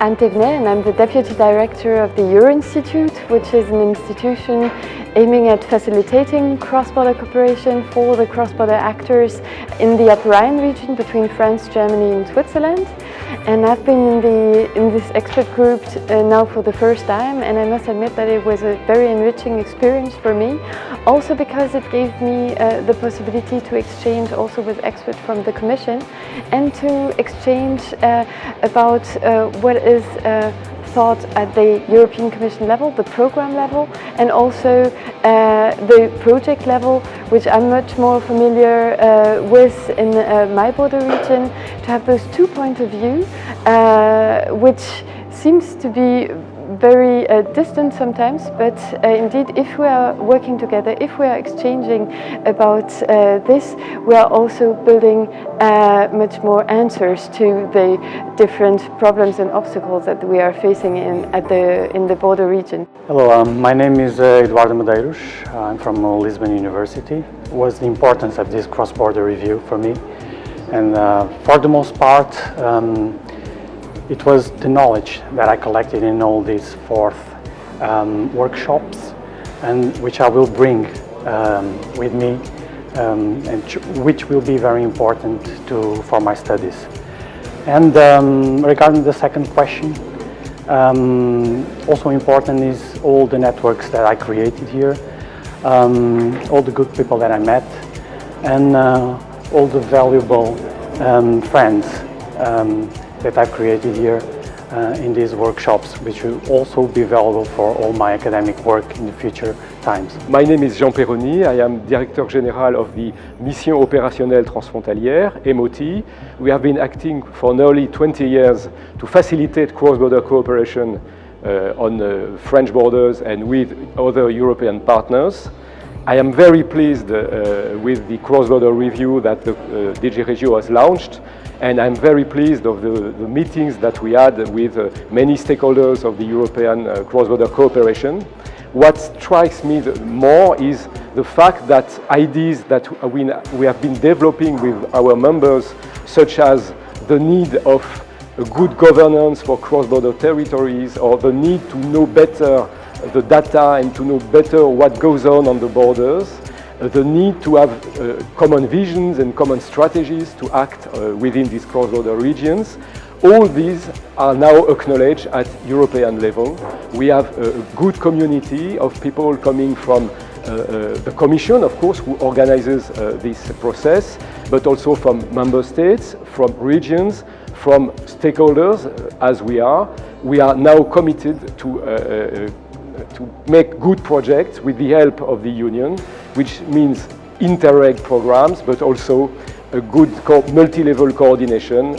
Annika Daisley, and I'm the Deputy Director of the Euro Institute, which is an institution aiming at facilitating cross-border cooperation for the cross-border actors in the Upper Rhine region between France, Germany and Switzerland. And I've been in this expert group now for the first time, and I must admit that it was a very enriching experience for me, also because it gave me the possibility to exchange also with experts from the Commission and to exchange about what is thought at the European Commission level, the program level, and also the project level, which I'm much more familiar with in my border region, to have those 2 points of view, which seems to be very distant sometimes, but indeed if we are working together, if we are exchanging about this, we are also building much more answers to the different problems and obstacles that we are facing in the border region. Hello, my name is Eduardo Mirage. I'm from Lisbon University. What's the importance of this cross-border review for me? And for the most part, it was the knowledge that I collected in all these 4 workshops, and which I will bring with me, and which will be very important for my studies. And regarding the second question, also important is all the networks that I created here, all the good people that I met, and all the valuable friends that I've created here in these workshops, which will also be valuable for all my academic work in the future times. My name is Jean Perroni. I am Director General of the Mission Opérationnelle Transfrontalière, MOT. We have been acting for nearly 20 years to facilitate cross-border cooperation on French borders and with other European partners. I am very pleased with the cross-border review that the DG REGIO has launched, and I'm very pleased of the meetings that we had with many stakeholders of the European cross-border cooperation. What strikes me more is the fact that ideas that we have been developing with our members, such as the need of a good governance for cross-border territories, or the need to know better the data and to know better what goes on the borders, the need to have common visions and common strategies to act within these cross-border regions. All these are now acknowledged at European level. We have a good community of people coming from the Commission, of course, who organizes this process, but also from member states, from regions, from stakeholders, as we are. We are now committed to make good projects with the help of the Union, which means Interreg programs, but also a good multi-level coordination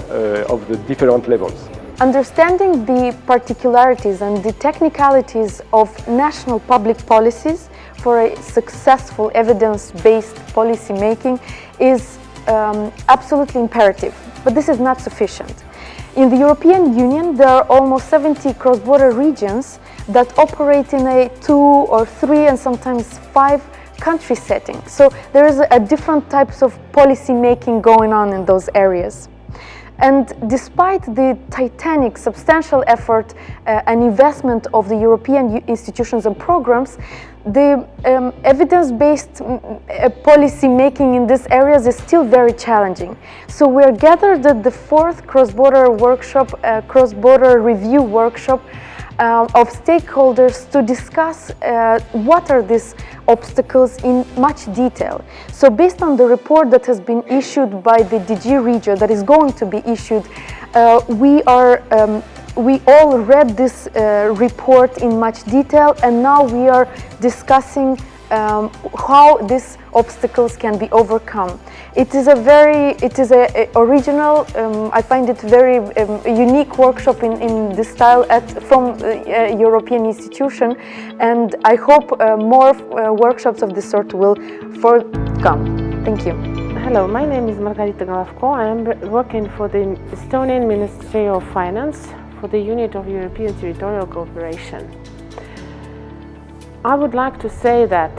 of the different levels. Understanding the particularities and the technicalities of national public policies for a successful evidence-based policy making is absolutely imperative, but this is not sufficient. In the European Union, there are almost 70 cross-border regions that operate in a 2 or 3 and sometimes 5 country setting. So there is a different types of policy making going on in those areas. And despite the titanic, substantial effort and investment of the European institutions and programs, the evidence-based policy making in these areas is still very challenging. So we are gathered at the 4th cross-border workshop, cross-border review workshop of stakeholders to discuss what are these obstacles in much detail. So based on the report that has been issued by the DG REGIO, that is going to be issued, we all read this report in much detail, and now we are discussing how these obstacles can be overcome. It is a original, I find it very unique workshop in this style from a European institution, and I hope more workshops of this sort will forthcome. Thank you. Hello, my name is Margarita Glavko. I am working for the Estonian Ministry of Finance for the unit of European Territorial Cooperation. I would like to say that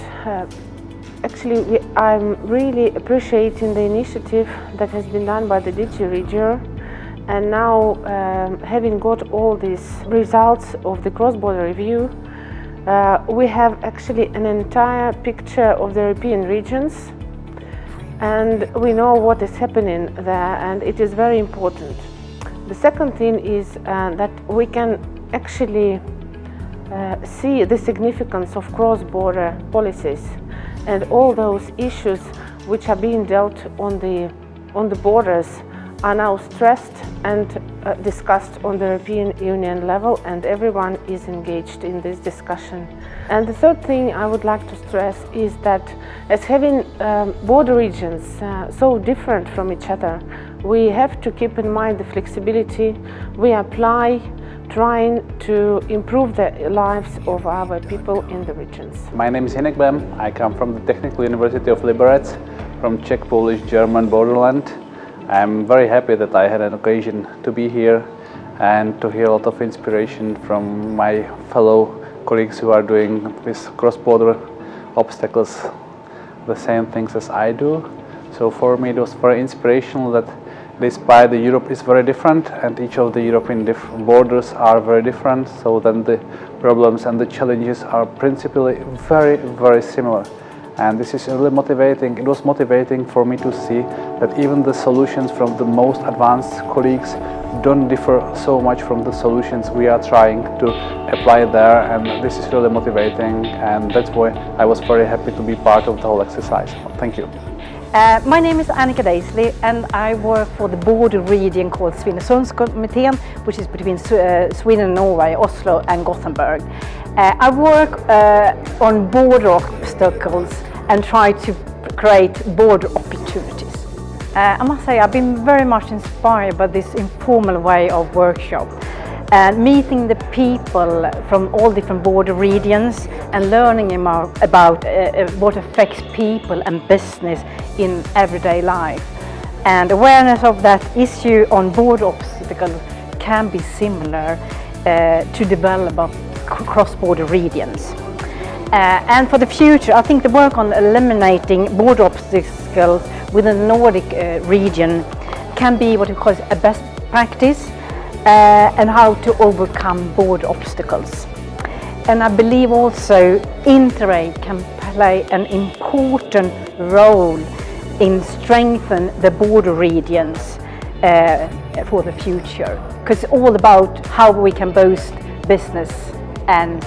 actually I'm really appreciating the initiative that has been done by the DG REGIO And now, having got all these results of the cross-border review, we have actually an entire picture of the European regions, and we know what is happening there, and it is very important. The second thing is that we can actually see the significance of cross-border policies and all those issues which are being dealt on the borders are now stressed and discussed on the European Union level, and everyone is engaged in this discussion. And the third thing I would like to stress is that as having border regions so different from each other, we have to keep in mind the flexibility we apply trying to improve the lives of our people in the regions. My name is Clem. I come from the Technical University of Liberec, from Czech, Polish, German borderland. I'm very happy that I had an occasion to be here and to hear a lot of inspiration from my fellow colleagues who are doing with cross-border obstacles the same things as I do. So for me it was very inspirational that despite the Europe is very different and each of the European borders are very different, so then the problems and the challenges are principally very, very similar. And this is really motivating. It was motivating for me to see that even the solutions from the most advanced colleagues don't differ so much from the solutions we are trying to apply there, and this is really motivating, and that's why I was very happy to be part of the whole exercise. Thank you. My name is Annika Daisley, and I work for the border region called Svinesundskommittén, which is between Sweden and Norway, Oslo and Gothenburg. I work on border obstacles and try to create border opportunities. I must say I've been very much inspired by this informal way of workshop and meeting the people from all different border regions and learning about what affects people and business in everyday life. And awareness of that issue on border obstacles can be similar to develop cross-border regions. And for the future, I think the work on eliminating border obstacles within the Nordic region can be what we call a best practice and how to overcome border obstacles. And I believe also Interreg can play an important role in strengthening the border regions for the future, because it's all about how we can boost business and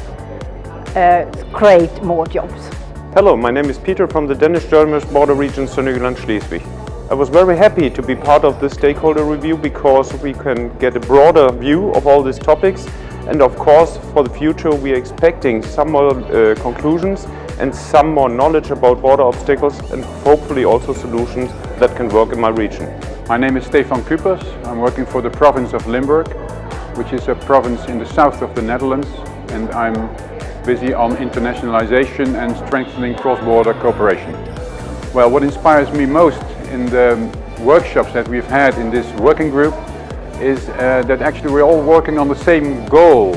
create more jobs. Hello, my name is Peter from the Danish-German border region Sønderjylland-Schleswig. I was very happy to be part of this stakeholder review because we can get a broader view of all these topics, and of course for the future we are expecting some more conclusions and some more knowledge about border obstacles and hopefully also solutions that can work in my region. My name is Stefan Cooper. I'm working for the province of Limburg, which is a province in the south of the Netherlands, and I'm busy on internationalization and strengthening cross-border cooperation. Well, what inspires me most in the workshops that we've had in this working group is that actually we're all working on the same goal,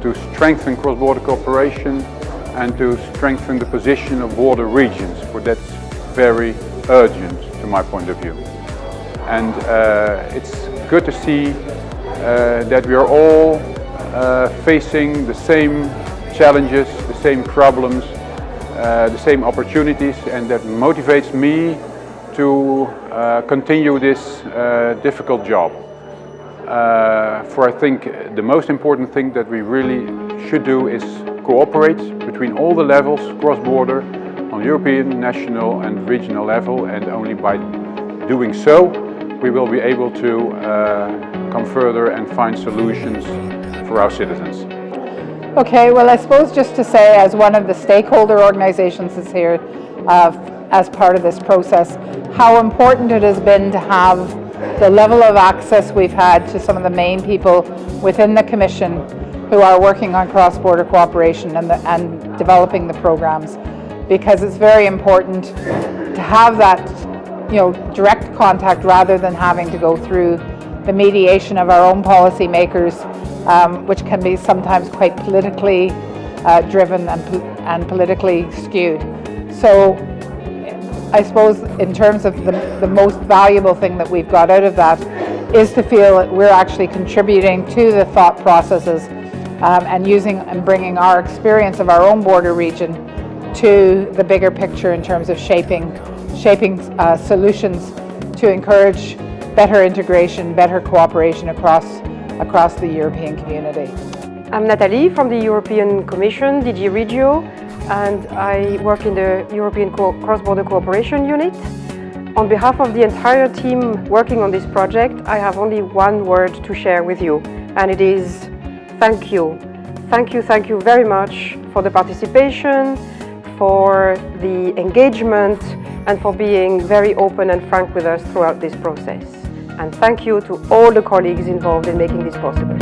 to strengthen cross-border cooperation and to strengthen the position of border regions, for that's very urgent to my point of view. And it's good to see that we are all facing the same challenges, the same problems, the same opportunities, and that motivates me to continue this difficult job. For I think the most important thing that we really should do is cooperate between all the levels, cross-border, on European, national and regional level, and only by doing so we will be able to come further and find solutions for our citizens. Okay, well, I suppose just to say, as one of the stakeholder organizations is here as part of this process, how important it has been to have the level of access we've had to some of the main people within the Commission who are working on cross-border cooperation and developing the programs, because it's very important to have that, direct contact rather than having to go through the mediation of our own policy makers, which can be sometimes quite politically driven and politically skewed. So I suppose in terms of the most valuable thing that we've got out of that is to feel that we're actually contributing to the thought processes and using and bringing our experience of our own border region to the bigger picture in terms of shaping solutions to encourage better integration, better cooperation across the European community. I'm Natalie from the European Commission, DG REGIO, and I work in the European Cross-Border Cooperation Unit. On behalf of the entire team working on this project, I have only one word to share with you, and it is thank you. Thank you very much for the participation, for the engagement, and for being very open and frank with us throughout this process. And thank you to all the colleagues involved in making this possible.